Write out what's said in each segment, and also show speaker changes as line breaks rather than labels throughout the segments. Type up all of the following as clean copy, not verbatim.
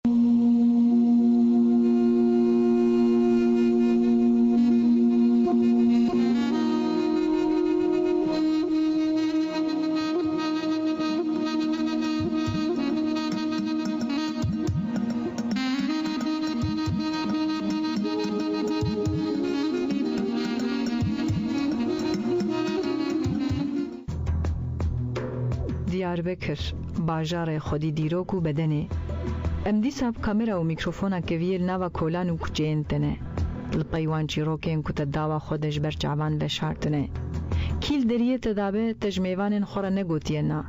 دیاربکر باجار خودی دیروک و بدنه ام دیساب کامرا و میکروفونا کویل نوا کولان و کجین تنه لپیوان چیروکین کتا داوا خودش بر چعبان بشارتنه کیل دریه تدابه تجمیوان خورا نگوتینا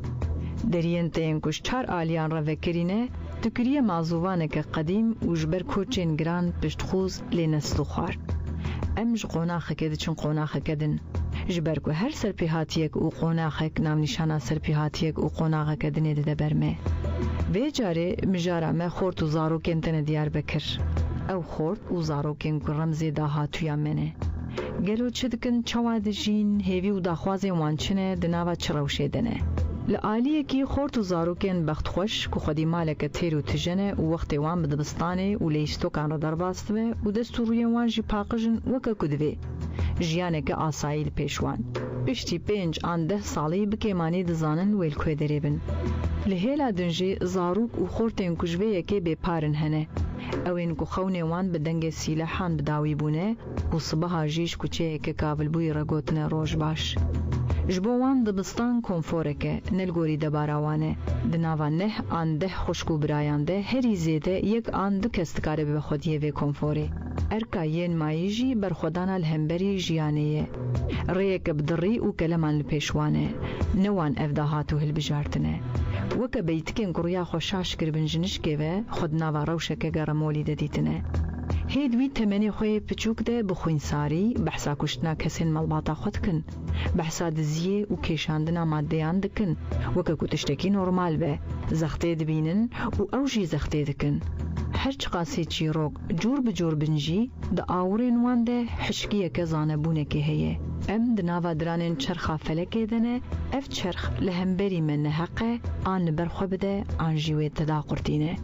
درین تین کش چار آلیان را وکرینه تکریه معزوانه که قدیم و جبر کوچین گران پشتخوز لینسلو خوار امج قوناخه کده چون قوناخه کدن جبر کو هر سرپیهاتیک و قوناخه نام نشانه سرپیهاتیک و قوناخه کدنه ده برمه وی جاره مجاره ما خورت و زاروکین تنه دیار بکر او خورت و زاروکین که رمزی داها تویا منه گلو چه دکن چواد جین هیوی و داخوازی وانچنه دناوا چروشه دنه لعالیه کی خورت و زاروکین بخت خوش که خودی مالک تیر و تجنه و وقت وان بدبستانه و لیستو کان را در باستوه و دستوروی وان جی پاقجن وکا کدوه جیانه که آسایل پیشوان پشتی 5 آن 10 سالی بکیمانی دزانن ویل کوی دریبن لهیلا دنجی زاروک و خورتین کجوه یکی بپارن هنه اوین کو خونه وان بدنگ سیلحان بداوی بونه و صبح جیش کچه که کابل بوی رگوتن روش باش جبوان دبستان کنفورکه نلگوری دباراوانه دناوان نه آن 10 خوشکو برایانده هری زیده یک آن 2 کستکاره به خودیه و کنفوره ارکاین مایجی بر خودان الهمبری جیانه ریک بدری و کلمان لپیشوانه نوان افداهاتو هل بجارتنه وکا بیتکن گرویا خوشاش کربن جنش که خود ناوا روشه که گرمولی ددیتنه هیدوی تمنی خوی پچوک ده بخوین ساری بحثا کشتنا کسین ملباتا خود کن بحثا دزیه و کشاندنا مادیان دکن وکا کتشتکی نورمال به زخته دبینن و اوجی زخته دکن هر چقاسی چیروک جور بجور بنجی دا آورین وان ده حشکیه که زانبونه که هیه ام دناوا درانین چرخا فلکه دنه اف چرخ لهمبری من حقه آن برخو بده آن جیوه تداقرتینه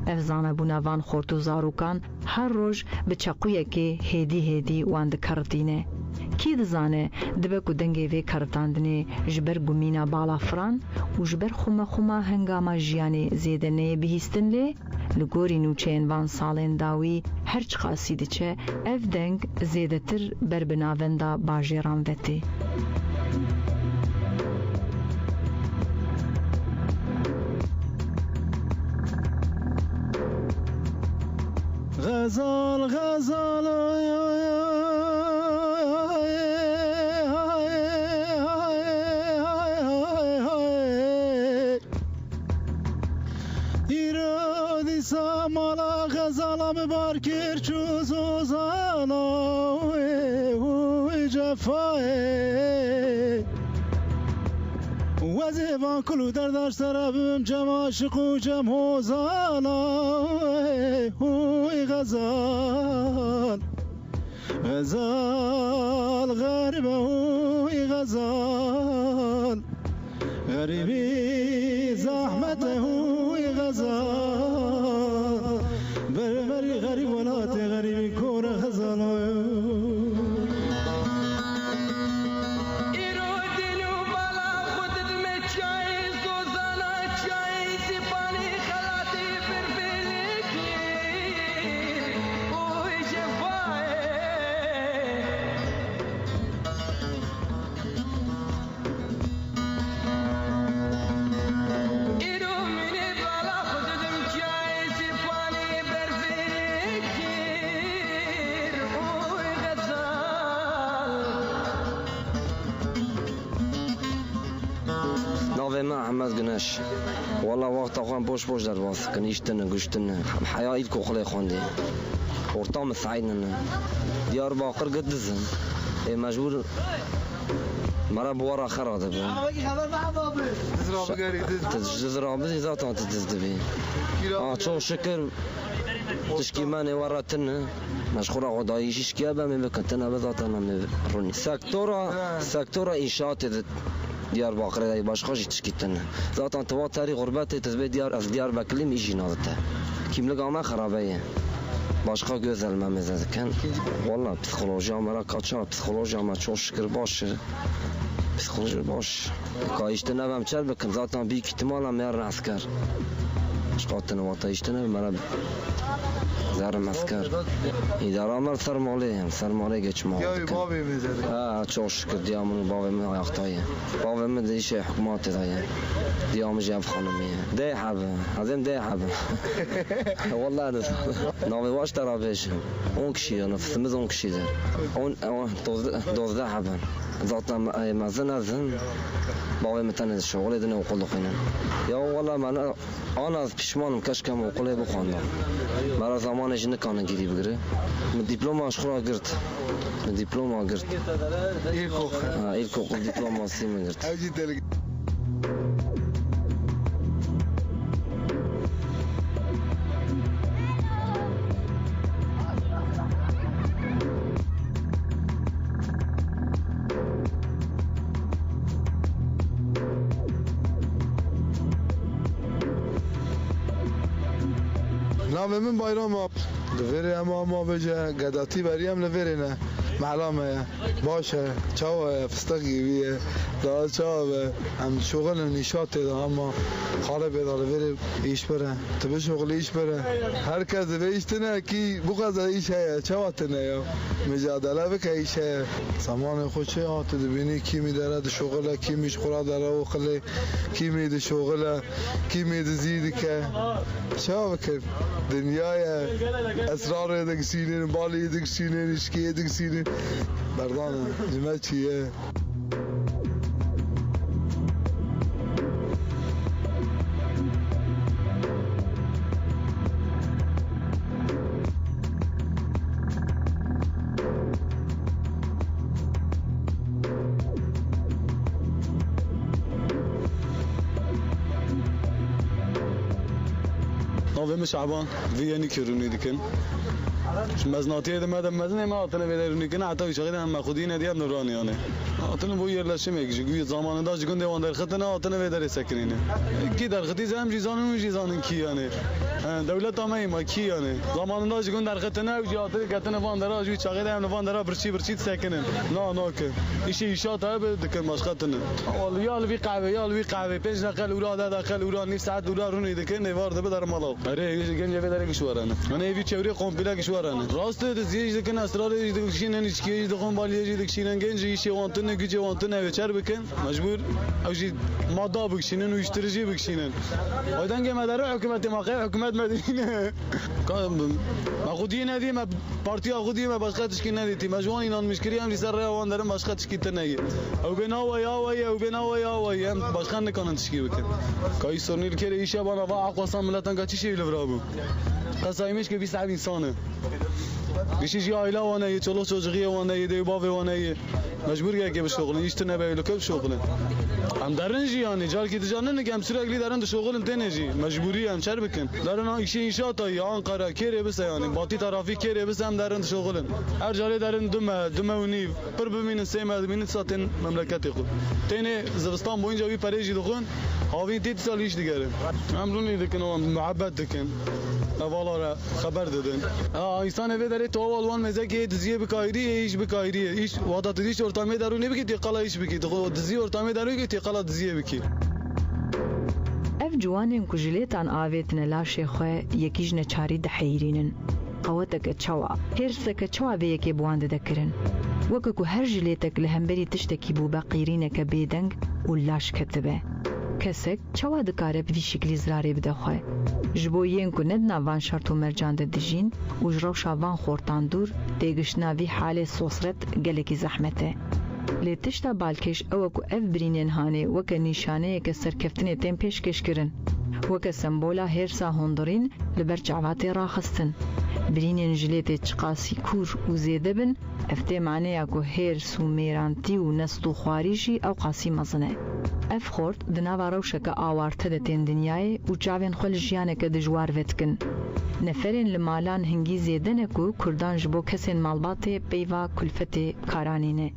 اف زانبونه وان خورتو زاروکان هر روز به چقویه که هیدی وان دکرتینه کی دزانه دبکو دنگی وی کرتاندنه جبر گمینا بالا فران و جبر خوما هنگاما جیانه زیدنه بهیستن لی لگوری نوچین وان سالین داوی هر چقاسی دچه اف دنگ زیده تر بر بناوندا باجیران وتی
غزال ایرادی سامالا غزالم بارکر چوز و زانا و جفای وزیبان کلو در سرابم جم عاشق و جم حوزانا هوی غزال غریبه هوی غزال غریبی زحمت هوی غزال برمری غریب ولات غریبی کور غزال
محمد گنش والله وقت اخوان بوش در باز کنیشتن گشتن حیا اید کو خلی خوندی ورطام سعیدن دیار باقر قدزن مجبور مرا بورا خراده بی تزرابی ذاتا تدزدبی چون شکر تشکیمانی وراتن مشغول عدایشش کیا به می بکنتن ابزاتنا می رونی سکتورا انشاءات ديار باقر باش خوش تشكيتنا ذات انت واتري غربتي تزبي ديار از ديار بكلم يجي نازته كيم لقى ما خرابيه başka gözelmemiz kan valla psikoloji amara kaçar psikoloji ama çok şükür baş psikoloji baş kayıştı ne ben çel bakın zaten büyük ihtimalle mer asker çıkarttığını vata işte ne bana zarım asker idare amel sarmale geçme ha çok şükür diyamın babamın ayaktayım babamın da işe hükümet dayı diyamı cevap hanımı de habe azem de habe vallahi ناوی واش ترابیشم اون کشی نفسimiz 10 kişidir 12 haben zaten mazın babam tane şoğul edine okulu qinen ya vallahi ben ana pişmanım keşke okulu bu xonda mara zamanı jini kanı gidip gire diploma aşkura girt diploma girt ilk okul diploması mı girt
نام من بایرام دوری اما بجا قداتی بریم لورینه معلومه باشه چاو فستقی بیه داد چاو هم شغل نشاطه ده اما خاله بیدار بره ایش بره تبه شغل ایش بره هر کس به ایش تنه کی بقدر ایش هیا چاو تنه یا مجادله بکه ایش هیا سامان خوشه آت دبینی کی میداره ده شغله کی میشخوره داره و خلی کی میده شغله کی میده زیده که چاو بکر دنیای اسرار دکسینه بالی دکسینه نشکی دکسینه بردانه جمعه چیه ناویم شعبان ویانی کرونی دیکن مزناتیه ده مدام مزنه ما آتنه بیدرونی کنه حتی شغیل هم خودی ندی هم نورانیانه آتنه بو yerleşe میگی زمان داشت گنده وان در خطنه آتنه بیدر سکنینه کی در خطی زم جیزانون جیزانن کی یعنی دولت هم ما کی یعنی زمان داشت گنده در خطنه و جاته کتنه وان در آجوی شغیل هم وان در برچی سکنن نه که ایشی ایشات ها بدکن مشقتنه ولی یالوی قهوه 5 نقل اورا داخل اورا نیم ساعت دلار رونی دکن نوارده بدر مالا اره گنجه بدر کشورانه انا ایوی چوری کمپله کشورانه راست دزیج دکن اسرار دکشینن ایشکی دکن بالیجی دکشینن گنجی ایشی وانتن gücü vantına veçer bakın mecbur avcı madda bükşinin uyuşturucu bükşinin oydan gelmeleri hükümeti makaya hükümet medine مخودی ندیم پارتی خودی ما başka تشکیل ندیدی مجموعه inanmış kiriyem lisaraya olanların başka تشکیل نگی او بناوی هم başka ne kanın تشکیل بکن کای سونیل کره ایشه bana va aqwasan milletten kaçı şey levrabu قصایمش که 20 انسانه بیشی عائله وانه یه چلو چوجقی وانه یه دیو باوی وانه یه مجبور که به شغل ایشت نبایلو که شغل هم درن جی یعنی جال کی تجانه نگم sürekli درن de شغل تنجی مجبوری هم چر بکن درن ایشی انشاءات یا انقره کره بس yani باتی طرفی کره بس هم درن شغل هر جاله درن دمه و نیو پر ببینن سیمه ببینن ساتن مملکتی خود تینه زبستان boyunca bir pareji dokun havin tit sal iş digere امرونی دکن و محبت دکن اوالا خبر دادن انسان eve داره تو اول مزه که دزیه بکایری ایش بکایری ایش وادات دیش ortamı daruni biki tiqala iş biki دزیه ortamı daruni ki tiqala دزیه biki
ev جوانên ku jiletan avêtine laşê xwe yekî ji neçarî diheyîrînin qeweteke çawa hêrseke çawa vê yekê bi wan didekirin weke ku her jiletek li hemberî tiştekî bû be qîrîneke bêdeng û laş ketibe kesek çawa dikare bi vî şiklî zirarê bide xwe ji bo yên ku ne di nav van şert û mercan de dijîn û ji rewşa van xortan dûr têgiştina vî halê sosret gelekî zehmet e lê tişta balkêş ew e ku ev birînên hanê weke nîşaneyeke serkeftinê tên pêşkêşkirin weke sembola hêrsa hundirîn li ber çavatê raxistin birînên jilêtê çiqasî kûr û zêde bin ev tê maneya ku hêrs û mêrantî û nest û xwarî jî ew qasî mezin e ev xort di nava rewşeke awarte de tên dinyayê û çavên xwe li jiyaneke dijwar vedikin neferên li malan hingî zêde ne ku Kurdan ji bo kesên malbatê peyva kulfetê karanîne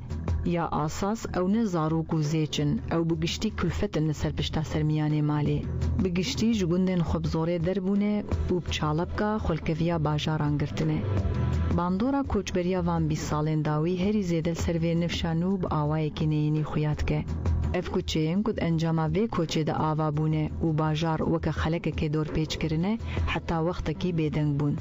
یا اساس او نه زاروک و زیچن او بگشتی کلفتن نسر پشتا سرمیانه مالی بگشتی جگوندن خبزوره دربونه و بچالبکا خلکویا باجاران گرتنه باندورا کوچبریا وان 20 سالین داوی هری زیدل سروی نفشانو با آوای که نینی خویات که اف کوچه‌ین کد انجام وی کوچه د آوا بونه و باجار وک خلک که دور پیچ کرنه حتی وقت کی بدنگ بون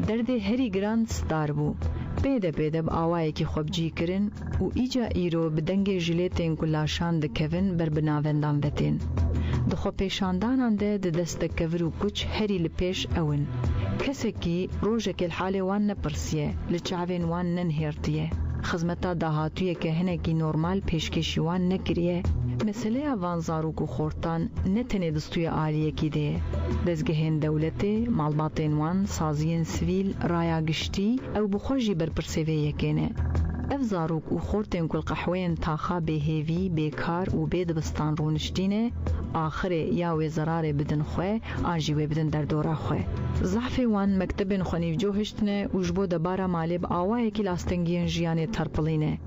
درد هری گراند ستار بو پیدا با آوای که خوب جی کرن و ایجا ایرو بدنگ جلیتین کلاشان د کوین بر بناوندان وتین د خو پیشاندان ده د دست کور و کوچ هری لپیش اون کسکی روزک الحال وان نپرسیه لچاوین وان ننهرتیه خدمتا دهاتویه که هنگی نورمال پیشکشیوان نکریه مسئله وان زاروک و خورتان نتنه دستوی آلیه کی ده دزگهین دولتی مالباتین وان سازین سویل رایا گشتی او بخوشی برپرسیوه یکینه اف زاروک و خورتین کل قحوین تاخا بهیوی بیکار و بید بستان رونشتینه آخر یا وزرار بدن خواه آنجیوه بدن در دورا خواه زحفی وان مکتبن خونیف جوهشتنه و جبو دبارا مالب آوائه که لاستنگین جیان ترپلینه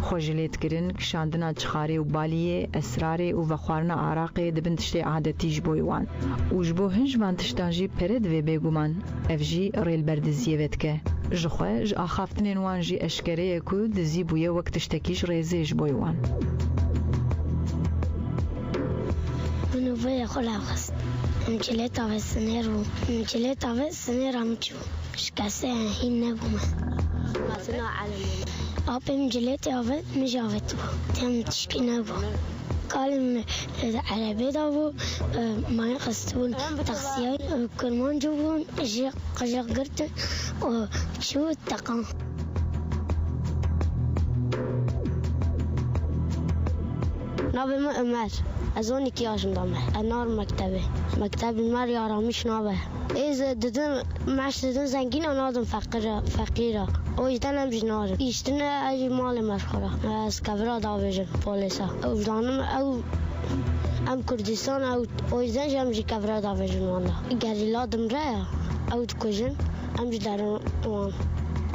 خوشلیت کرن کشاندنا چخاری و بالیه اسراره و وخوارنا عراقه دبن تشتی عادتی جبوی وان و جبو هنج وان تشتانجی پرد وی بگومان اف جی ریل بردزیه وید که جخواه ج آخافتنین وان جی اشکره که دزی بویه وقت تشتکیش ریزه جبوی وان
منو بیا خلاص مجلات على السنير ومجلات على السنير عم تشوف شكاسة هين نبوما
مصنوع على
أبي مجلات على مجاوت تم تشكي نبو قال على بيت أبو ما يقصدون تغسيل كرمان جوون جي قرت وشو التقام
نابي مؤمر أزوني كياشم دامه النار مكتب المار يارامش نابه إذا ددن معش ددن زنگين أنا آدم فقيرة وجدن هم جنار يشتنا أجي مال مشخورة سكفرا داوجن بوليسا وجدانم أو أم كردستان أو وجدن جم جي كفرا داوجن وانا غريلا دم رأي أو تكوجن أم جدارن وان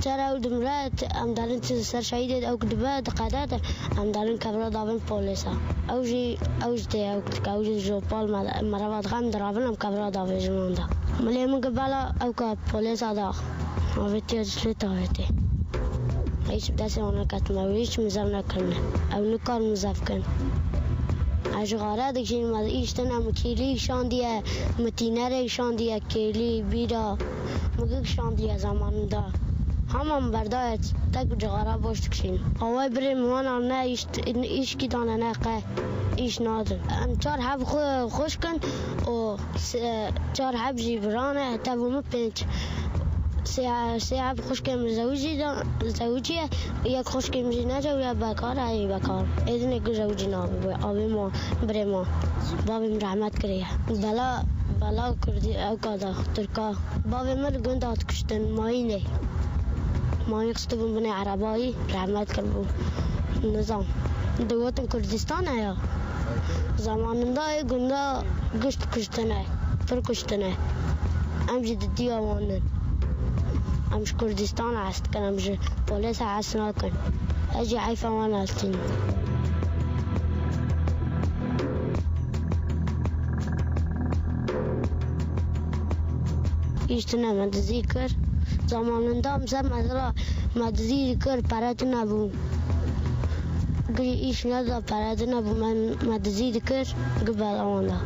چرا او دمرات ام دارن سر شهید او کدبه دقادات ام دارن کبرا داون پولیسا او جی او جی جو پال مرا خام درابن ام کبرا داون جماندا ملی من قبلا او کا پولیسا دا او تی سلطاوتی هیچ دست اون کات ما هیچ مزام نکنه او نکار مزاف کن اجغاره دکشین ما ایشتن ام کلی شاندیه متینره شاندیه کلی بیرا مگه شاندیه زمان دا همم بردایت تک جغاره باش کشین آوای بریم وانا نه ایش کی دانه نه قه ایش نادر ام چار حب خوش کن و چار حب جیبرانه تبوم پنج سه حب خوش کن زوجیه یک خوش کن جینجا و یا بکار ای بکار ایدن که زوجی نابی آبی ما بریم ما بابیم رحمت کریه بلا کردی او کادا ترکا بابی من گندات کشتن ماینه ما يقصدون بني عرباي رحمت كربو النظام دوات كردستان يا زمان دا گندا گشت کشتنه پر کشتنه امجي ددي اوانن امش كردستان عست كان امش بوليس عسنا كان اجي حيفا وانا التين يشتنا ما تذكر زمانında mesela maddi kır paratına bu iş ne da paratına bu maddi kır قبل آنها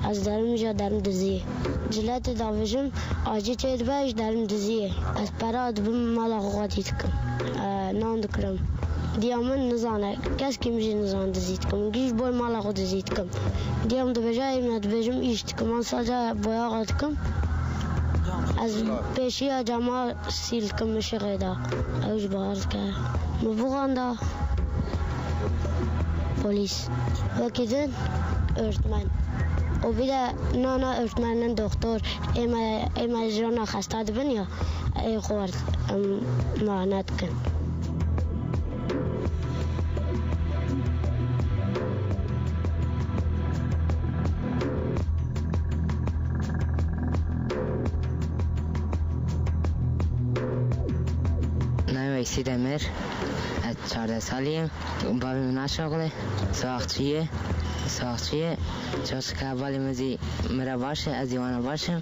از درم جا درم دزیه جلات داوجم آجی چهر باش درم دزیه از پرات بم مالا قاطی کم نان دکرم دیامن نزانه کس کی میشه نزان دزید کم گیش بول مالا خود دزید کم دیام دو بجای من دو بجم ایشت کم آن ساجا بایا قاط کم از پیشی جماع سیل کم میشه غیدا اوج بارد که مبوغاندا پلیس وکیدن öğretmen. O bir de nana öğretmenin doktor ema jona hasta ben ya khor maanat kan.
نام ویسی دمر 14 سالیم بابی من شغله ساختیه جاش که اولی مزی مرا باشه از دیوانه باشم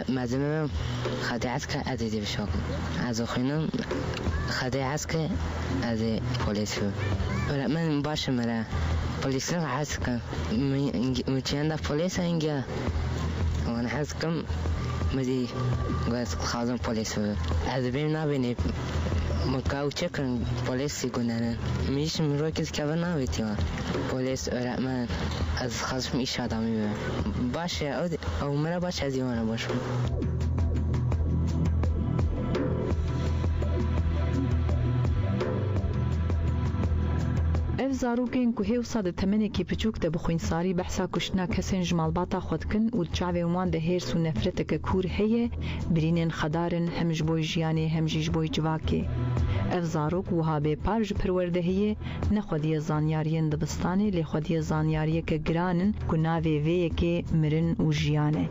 مزمم خدی هست که عدیدی بشاکم از خینم خدی هست که از پلیس برای من باشه مرا پلیس نه هست که میچنده پلیس اینجا من هست کم مزی گوش خازم پلیس از بیم نبینی مكاو تشكن بوليس يقولنا مش مروكز كبرنا بيتيا بوليس أرمان از خصم إيش آدمی باشه او مرا باشه از یوانه باشه
اف زاروکین که هیو صد تمنی کی پچوک ده بخوین ساری بحثا کشتنا کسین جمال باتا خود کن و چاوی وان ده هیرس و نفرت که کور هیه برینن خدارن همج بوی جیانی همجیج بوی جواکی اف زاروک وها به پارج پرورده هیه نخودی زانیارین دبستانی لی خودی زانیاری که گرانن کناوی وی که مرن و جیانه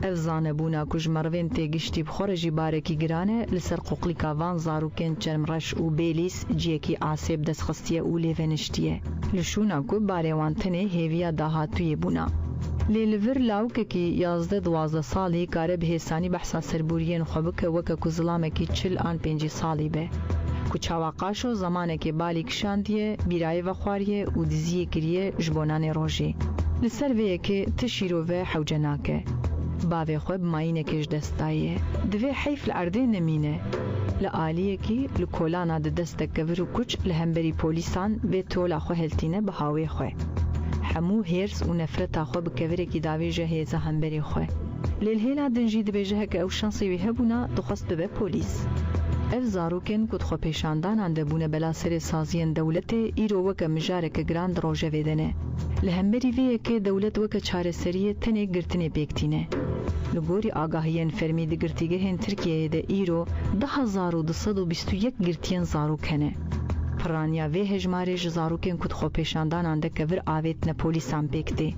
اف زانبونا کج مروین تیگشتی بخورجی بارکی گرانه لسر قوقلی کاوان زاروکین چرمرش و بیلیس جیکی عصب دست خستیه و لیونشتیه لشونا کو باریوان تنه هیویا داهاتوی بونا لیلور لاوککی 11-12 سالی کاره به حسانی بحثا سربورین خوبک وک کو ظلامکی 40 آن 5 سالی به کو چاواقاشو زمانه که بالی کشاندیه بیرای و خواریه و دزیه کریه جبونان روژی لسر ویه که تشیرو و حوجناکه باوی خوب ماینه کش دستایه دوی حیف لعرده نمینه لآلیه کی لکولانا ده دست کور و کچ لهمبری پولیسان و تولا خو هلتینه بهاوی خو همو هیرس و نفرت خو بکوره کی داوی جهیزه همبری خو لیل هیلا دنجی دبیجه که او شانسی وی هبونا دخست به پولیس اف زاروکن کد خو پیشاندان انده بونه بلا سر سازین دولت ایرو وک مجارک گراند روژه ویدنه لهمبری وی که دولت وک چاره سریه تنه گرتنه بیکتینه لگوری آگاهیان فرمی دگرتیگه هن ترکیه ده ایرو 1221 گرتین زاروکنه پرانیا وی هجمارش زاروکن کد خو پیشاندان انده کور آویت نه پولیسان بیکتی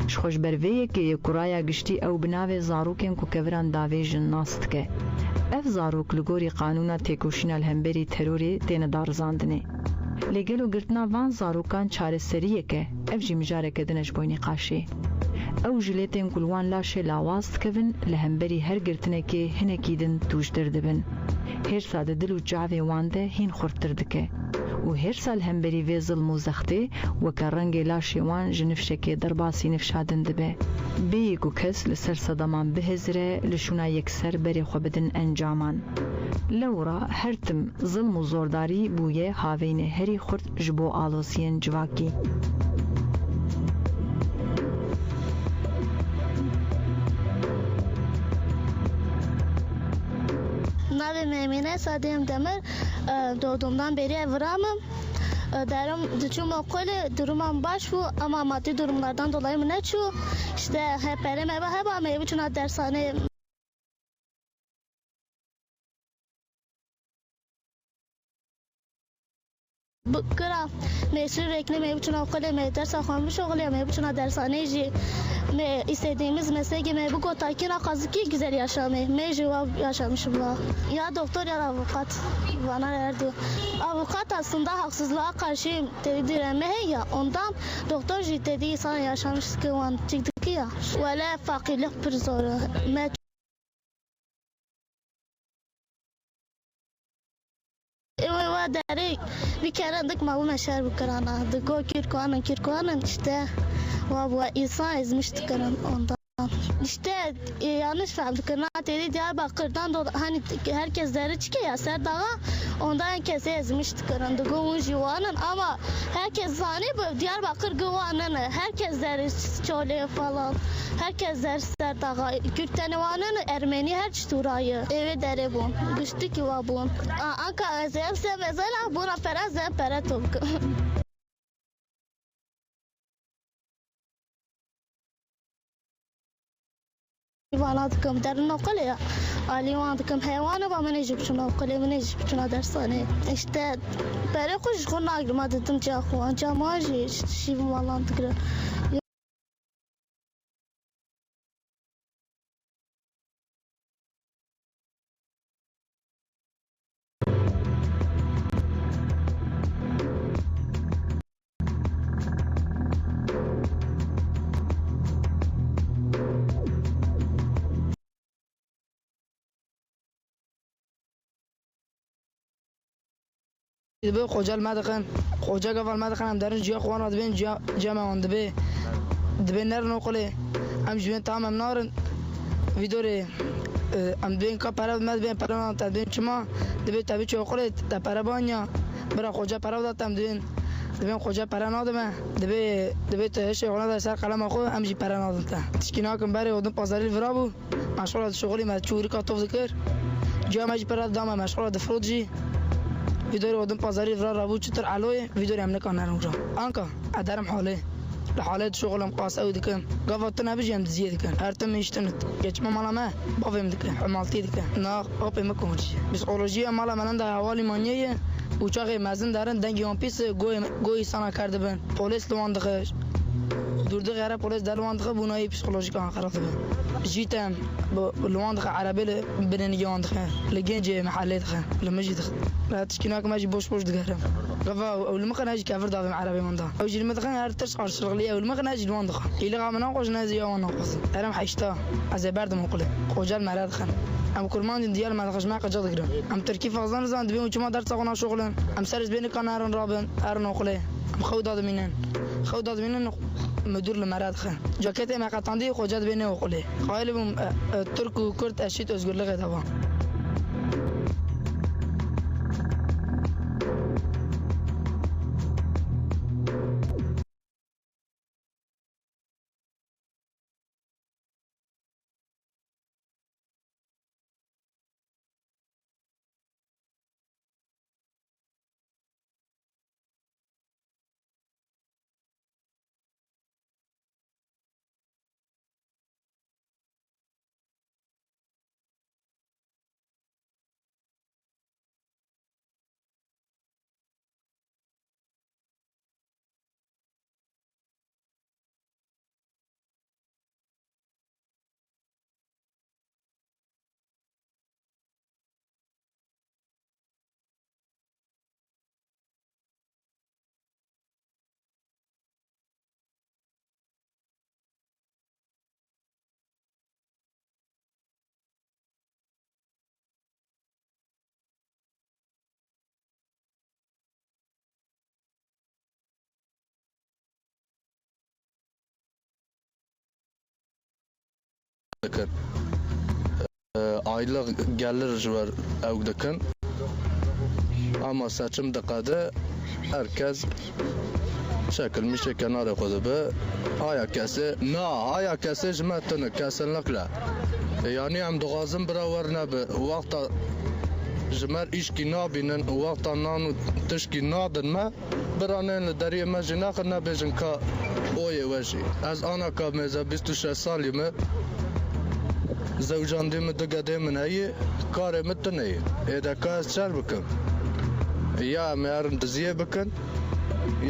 شخوش بر وی که یکرایا گشتی او بناوی زاروکن کو کوران داوی جن ناست که اف زاروک لگوری قانونا تکوشینا الهمبری تروری تین دارزاندنه لگلو گرتنا وان زاروکان چاره سریه که اف جی مجاره که دنش بوینی قاشی او جلیتین کلوان لاشه لاواست کبن لهمبری هر گرتنه که هنکی دن توش دردبن هر ساده دل و جاوی وانده هین خورتر دکه و هر سال همبری وی ظلم و زخته و که رنگ لاشه وان جنفشه که درباسی نفشادن دبه بیگو کس لسر صدامان بهزره لشونا یکسر بری خو بدن انجامان لورا هرتم ظلم و زورداری بویه هاوین هری خورد جبو آلوسین جواکی
Navê Memîne Sadiyem Demir doğduğumdan beri evramım. Derim düşüm okulu durumum baş bu ama maddi durumlardan dolayı mı ne çu? İşte hep benim eve hep ama evi çuna dershane بكرة ماشي ركني ما يبتشون أقول ما يدرس أخوان بشغلي ما يبتشون درسانه جي ما istediğimiz mesleği ما بقول تاكين أقازكي güzel yaşamayı ما cevap yaşamışım la ya doktor ya avukat bana verdi avukat aslında haksızlığa karşı direnmeye ya ondan doktor jü dedi sana yaşamış ki o çıktı ya ولا fakirlik bir zor داري بكرة عندك ما هو مشاعر بكرة دكو كيركوانا işte وابو إنسان إزمش تكرن ondan işte yanlış fabrikana dedi Diyarbakır'dan hani herkes deri çıkıyor ya Serdağa ondan herkes ezmiş tıkırın dıgı jivanın ama herkes zani bu Diyarbakır güvanın herkes deri çöle falan herkes deri Serdağa Kürtenivanın Ermeni her çturayı eve deri bu güçlü ki var bu Ankara zemse mesela buna peraz peretok واناتكم در نقله آلیواناتكم حیوانه با من ایجب چون نقله من ایجب چون درسانه işte برای خوش خون نگرم دیدم جا خوان جا ماجی شیب مالان تکره
دبی خوجل مدخن خوجا قبل مدخن هم درن جیا خوان دبین جمع آن دبی نر نقله هم جوین تام هم نارن ویدوره ام دبین کا پرد مد بین پرمان تدبین چما دبی تبی چوکله تا پربانیا برا خوجا پرد دادم دبین خوجا پرنادم دبی تهش غنا در سر قلم خو هم جی پرنادم تا تشکینا کم بره ودن پازاری ورابو مشغول شغلی ما چوری کا توف ذکر جا ماجی پرد دام مشغول دفروجی ویدوری ودن پازاری ورا رابو چتر علوی ویدوری هم نکان نرمجا آنکا ادرم حاله لحالات شغلم قاس أوي دكان قفتنا بجيم زيادة كان هرتم يشتنت يجمع مالا ما بافهم دكان حمالتي دكان نا أوبي مكونش بسيولوژی مالا منن ده حوالی مانیه uçağı mezun daren dengi on pis goy sana kardı ben polis luandığı durdu gara polis derwandığı bunayı psikolojik anqaradı ben jitem luandığı arabeyle benen yandığı لجنجي محلاتها لما جيت لا تشكيناك ماجي بوش دقهرم قفا اول ما كان اجي كافر دافع عربي من ده او جي مدخن هر تشقر شغليه اول ما كان اجي لوندخ الى غامنا قوش نازي وانا قص انا حيشتا از برد مقله قوجال مراد خن ام كرمان ديال ما دخش ما قجد غير ام تركي فازان زان دبي وما دار تقنا شغلن ام سرز بين كانارن رابن ارن قله ام خوداد منن مدير المراد خن جاكيت ما قطاندي خوجاد بينه وقله قايلهم ترك وكرد اشيت ازغر لغه طبعا
دكن aylık gelir var evdekin ama seçim dakikada herkes çekilmiş kenara koydu aya kese aya kese cmetini kesinlikle yani hem doğazın biraver ne be vakta jmer işki nabinin vakta nanu tışki nadın mı biranen deriye mecina ne bejin ka oye veji az ana ka meze 26 salimi زوجان دیم دگه من هی کار متنی ایده کاس چر بکن یا میارن دزیه بکن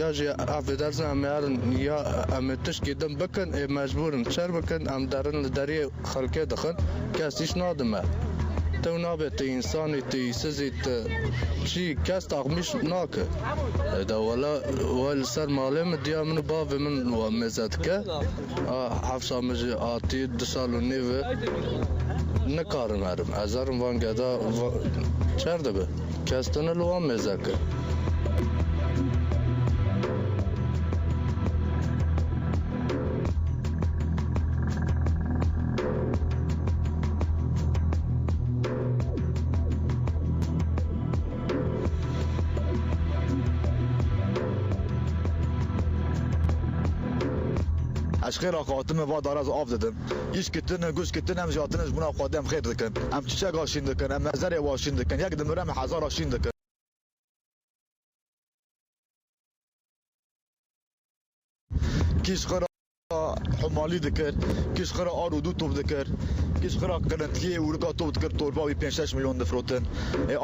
یا جی افدارزن میارن یا امتش کدم بکن مجبورن چر بکن ام دارن لداری خلقه دخن کسیش نادمه تو نابت انسانی تی سزیت چی کس تاقمیش ناکه ایده ولی سر مالم دیا من باو من و مزد که حفظا مجی آتی 2 سال و نیوه نکارم هرم ازارم وانگه چرده به کستن لوان مزد که
اشخير خاتم و دارز آف دادم ایش کتن گوش کتن هم جاتنش بنا خادم خیر دکن هم چیچک آشین دکن هم مزر واشین دکن یک دمرم 1000 آشین دکن کیش خرا حمالی دکر کیش خرا آرودو توب دکر کیش خرا قرنتلیه ورقا توب دکر تورباوی 5-6 میلیون دفروتن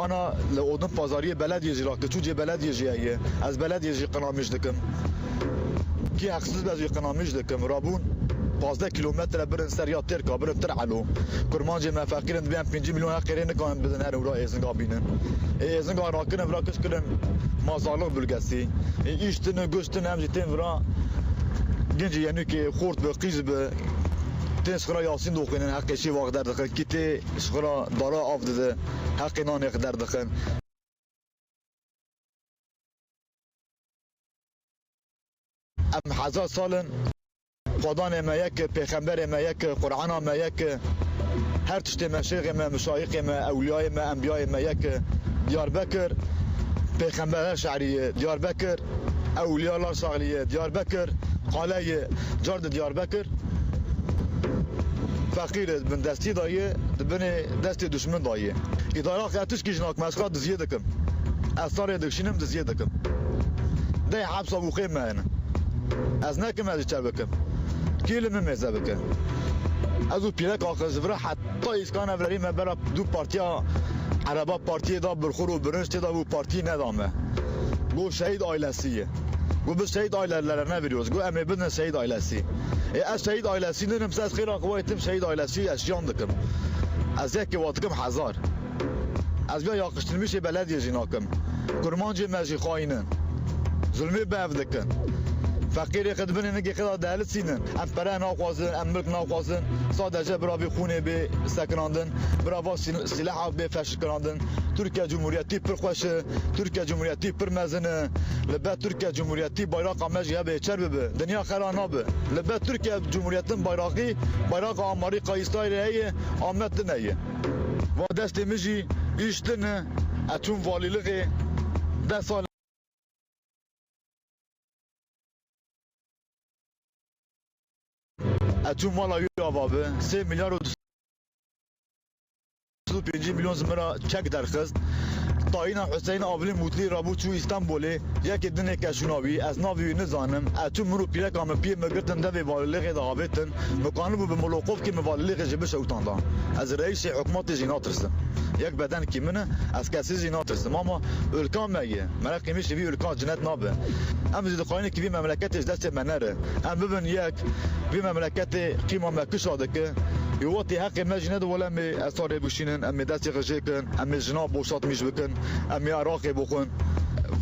انا لودن پازاری بلدیه جی را کچوجی بلدیه جیه از بلدیه جی قنامیش دکم کی حقسız bazı ekonomik döküm rabun 15 kilometre birin seriya terka birin teralo kurmancı mefakirin ben 5 milyon hakkırerini kan bizden her ura ezin gabinin ezin garakın bırakış kırın mazarlık bölgesi iştini göstini hem jitin vura genci yani ki kurt be qiz be تسخرا ياسين دوقين حق شي وقت دخل كيتي سخرا دارا افضل حق نان يقدر دخل ام 1000 سال خدان ما یک پیغمبر ما یک قرآن ما یک هر تشت مشایخ ما مشایخ ما اولیاء ما انبیاء ما یک دیاربکر پیغمبر شعریه دیاربکر اولیاء الله شعریه دیاربکر قلعه جارد دیاربکر فقیر من دستی دایه بن دست دشمن دایه اداره خاطرش کی جناک مسخات زیاده کم اثر دکشینم زیاده کم ده حبس ابو خيمه انا از نکم از چربکم کیلم مزبکه ازو پیلک آخر زفره حتی اسکان افراری من برا دو پارتیا عربا پارتی دا برخور و برنج دا و پارتی ندامه گو شهید آیلسیه گو به شهید آیللره نبیروز گو امی بدن شهید آیلسی از شهید آیلسی نرمس از خیر آقوایتم شهید آیلسی اشیان دکم از یکی واتکم 1000 از بیا یاقشتن میشه بلدی جناکم کرمانجی مجی خواینن ظلمی باف دکن فقیر خد بنی نگی خدا دهل سینن ام پره ناقوازن ام ملک ناقوازن سادجه برا بی خونه بی سکناندن برا با سلاح بی فشل کراندن ترکیه جمهوریتی پر خوشه ترکیه جمهوریتی پر مزنه لبه ترکیه جمهوریتی bayrak amacı به چر به دنیا خرانه به لبه ترکیه جمهوریتن bayrağı bayrak آمریکا اسرائیل آمد نه و دست میجی ایشتن اتون والیلغه 10 سال اتون مالا یوابه 3 میلیارد و 25 میلیون زمرا چک درخست تاینا حسین آبلی موتلی رابو چو استانبولی یک دنه کشوناوی از ناوی نزانم اتون مرو پیرک آمه پی مگرتن دوی واللیغ دعابتن مقانبو به ملوقوف که مواللیغ جبش اوتاندان از رئیس حکومت جینا ترسم یک بدن کی منه از کسی جینا ترسم اما ارکان میگه مرا قیمش وی ارکان جنت نابه ام زید خاینه کی مملکتش دست منره ام ببین یک وی مملکت قیمه مکش شده که یواتی حق مجنه ولا می اثر بشینن ام دست غجکن ام جناب بوشات میش بکن ام عراق بخون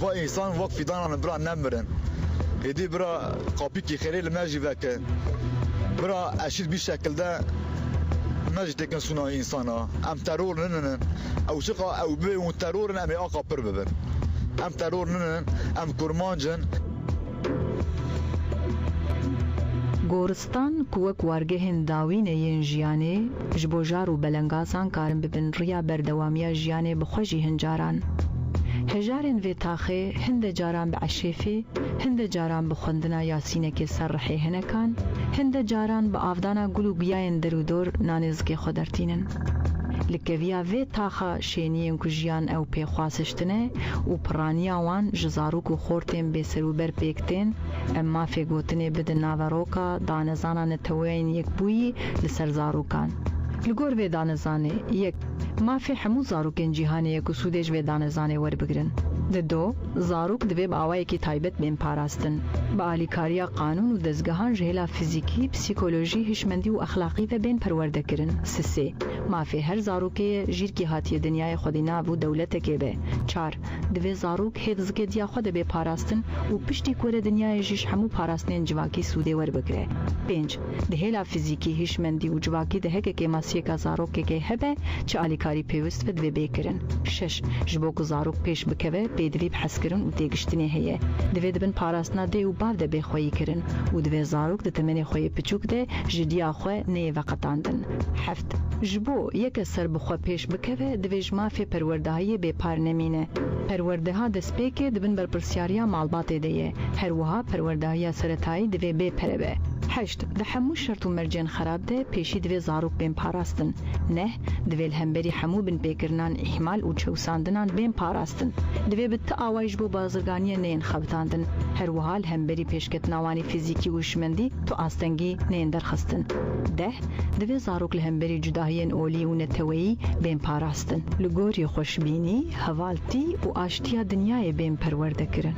و انسان وقت فیدان برا نمرن هدی برا قاپی کی خیلی ماجی وکه برا اشید بی شکل ده ماجی تکن سنا انسانا ام ترور ننن او شقا او بی و ترور ام آقا پر ببن ام ترور ننن ام کرمانجن
گورستان کوک وارگهن داوینه ین جیانه جبوجار و بلنگازان کارن ببن ریا بردوامیا جیانه بخوشی هنجاران هجارن وی تاخه هند جاران به عشیفه هند جاران به خوندنا یاسینه که سرحی هنکان هند جاران به آفدانا گلو بیاین درودور نانزگی خودرتینن لکویا وی تاخه شینین کجیان او پی خواسشتنه و پرانیا وان جزاروک و خورتین بسرو بر پیکتین اما فی گوتنه بد ناوروکا دانزانا نتوین یک بویی لسر زاروکان لگور وی دانزانه یک ما فی حمو زاروکین جیهانه یک سودج وی دانزانه ور بگرن دو زاروک دوی با آوائی کی تایبت بین پاراستن با آلیکاریا قانون و دزگهان جهلا فیزیکی، پسیکولوژی، هشمندی و اخلاقی و بین پرورده کرن. سه ما فی هر زاروکی جیر کی هاتی دنیای خودی نابو دولت که به. 4 دوی زاروک هیدز که دیا خود به پاراستن و پشتی کور دنیای جیش همو پاراستن جواکی سوده ور بگره. 5 دهلا فیزیکی، هشمندی و جواکی دهک که ماسیه که زاروک که هبه چه آلیکاری پیوست و دوی بکرن. 6 جبوک زاروک پیش بکوه بدوی بحث کرن و تیگشتنی هیه. دوی دبن پاراستنا دی و باو ده بخوایی کرن و دوی زاروک ده تمنی خوی پچوک ده جدیا خواه نی وقتاندن. 7 جبو یک سر بخوا پیش بکوه دوی جما فی پروردهایی بی پار نمینه. پرورده ها دست پیکه دبن بر پرسیاریا مالبات دیه. هر وها پروردهایی سرطایی دوی بی پره به. 8 ده همو شرط و مرجن خراب ده پیشی دوی زاروک بین پاراستن. 9 دوی الهمبری همو بین پیکرنان احمال و چوساندنان بین پاراستن. دوی بت آوایش بو بازرگانی نین خبتاندن. هر وحال همبری پیشکت نوانی فیزیکی و شمندی تو آستنگی نین درخستن. 10 دوی زاروک الهمبری جداهین اولی و نتویی بین پاراستن. لگوری خوشبینی، حوالتی و آشتیا دنیای بین پرورده کرن.